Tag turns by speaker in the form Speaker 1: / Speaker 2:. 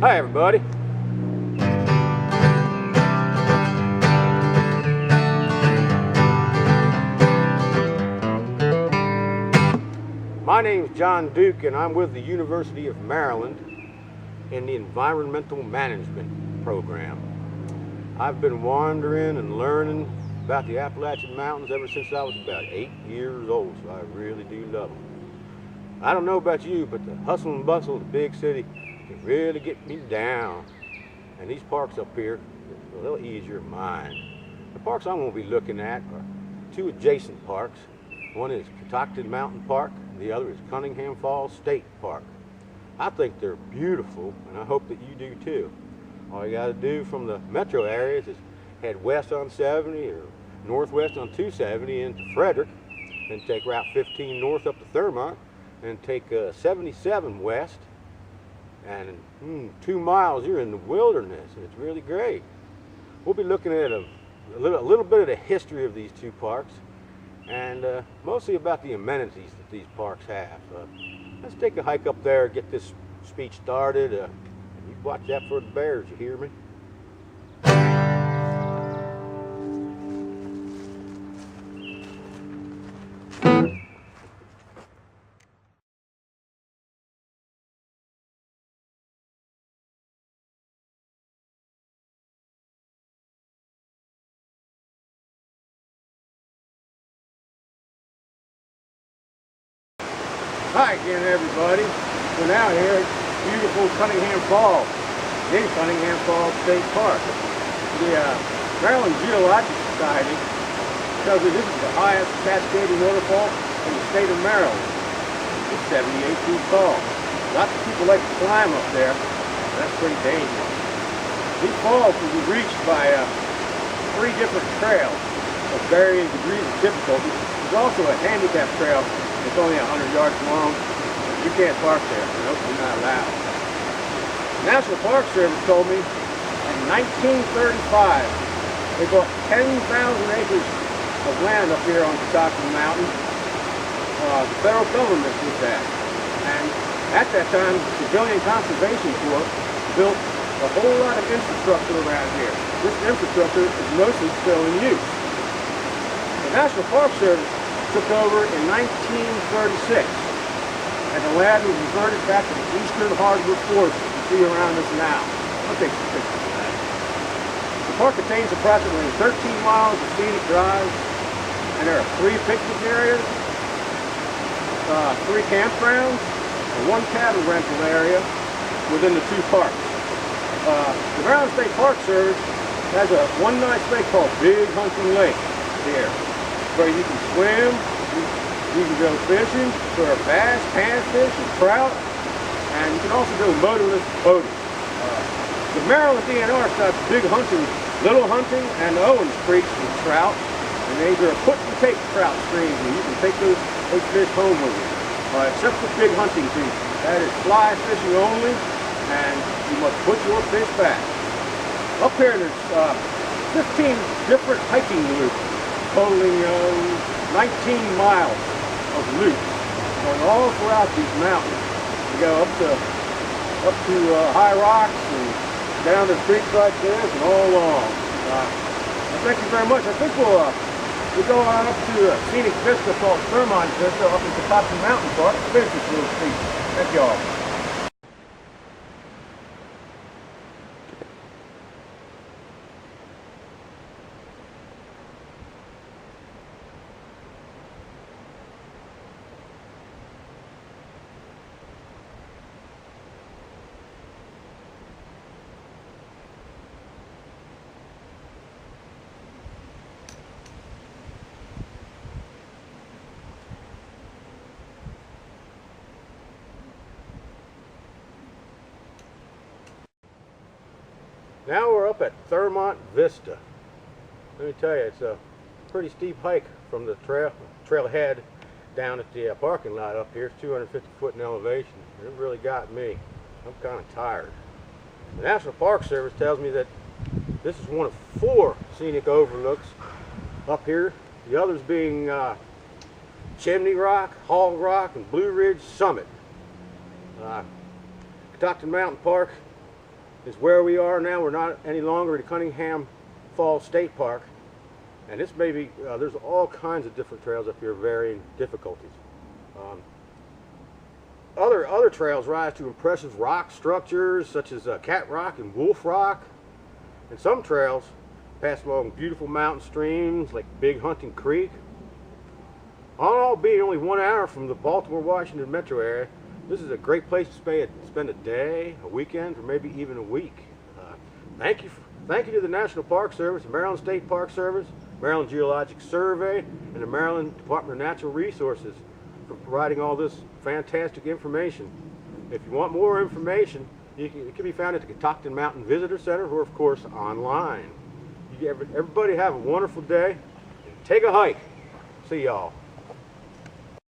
Speaker 1: Hi everybody. My name's John Duke and I'm with the University of Maryland in the Environmental Management program. I've been wandering and learning about the Appalachian Mountains ever since I was about 8 years old, so I really do love them. I don't know about you, but the hustle and bustle of the big city can really get me down. And these parks up here are a little easier than mine. The parks I'm going to be looking at are two adjacent parks. One is Catoctin Mountain Park, and the other is Cunningham Falls State Park. I think they're beautiful, and I hope that you do too. All you got to do from the metro areas is head west on 70 or northwest on 270 into Frederick, then take Route 15 north up to Thurmont, and take 77 west, and 2 miles you're in the wilderness, and it's really great. We'll be looking at a little bit of the history of these two parks, and mostly about the amenities that these parks have. Let's take a hike up there, get this speech started. You watch out for the bears, you hear me? Hi again everybody. We're now here at beautiful Cunningham Falls, in Cunningham Falls State Park. The Maryland Geological Society tells me this is the highest cascading waterfall in the state of Maryland. It's 78 feet tall. Lots of people like to climb up there. That's pretty dangerous. These falls will be reached by 3 different trails of varying degrees of difficulty. There's also a handicap trail. It's only 100 yards long. You can't park there. Nope, you're not allowed. The National Park Service told me in 1935 they bought 10,000 acres of land up here on Catoctin Mountain. The federal government did that. And at that time, the Civilian Conservation Corps built a whole lot of infrastructure around here. This infrastructure is mostly still in use. The National Park Service took over in 1936, and the land was reverted back to the eastern hardwood forests you see around us now. I'll take some pictures of that. The park contains approximately 13 miles of scenic drives, and there are 3 picnic areas, 3 campgrounds, and 1 cabin rental area within the 2 parks. The Maryland State Park Service has one nice lake called Big Hunting Lake here, where you can swim, you can go fishing for bass, panfish, and trout, and you can also go motorless boating. The Maryland DNR stops big hunting, little hunting, and Owens Creeks with trout, and these are put and take trout streams, and you can take those fish home with you, except for big hunting creeks. That is fly fishing only, and you must put your fish back. Up here there's 15 different hiking loops, totaling 19 miles of loops going all throughout these mountains. You go up to high rocks and down to creeks like this and all along. Thank you very much. I think we'll go on up to a scenic vista called Thurmont Vista up in Catoctin Mountain Park. Finish this little speech. Thank you all. Now we're up at Thurmont Vista. Let me tell you, it's a pretty steep hike from the trailhead down at the parking lot up here. It's 250 foot in elevation. It really got me. I'm kind of tired. The National Park Service tells me that this is one of 4 scenic overlooks up here. The others being Chimney Rock, Hall Rock, and Blue Ridge Summit. Catoctin Mountain Park
Speaker 2: is where we are now. We're not any longer at Cunningham Falls State Park, and this may be, there's all kinds of different trails up here, varying difficulties. Other trails rise to impressive rock structures such as Cat Rock and Wolf Rock, and some trails pass along beautiful mountain streams like Big Hunting Creek. All being only 1 hour from the Baltimore-Washington metro area, this is a great place to spend a day, a weekend, or maybe even a week. Thank you to the National Park Service, the Maryland State Park Service, Maryland Geologic Survey, and the Maryland Department of Natural Resources for providing all this fantastic information. If you want more information, it can be found at the Catoctin Mountain Visitor Center, or of course online. Everybody have a wonderful day and take a hike. See y'all.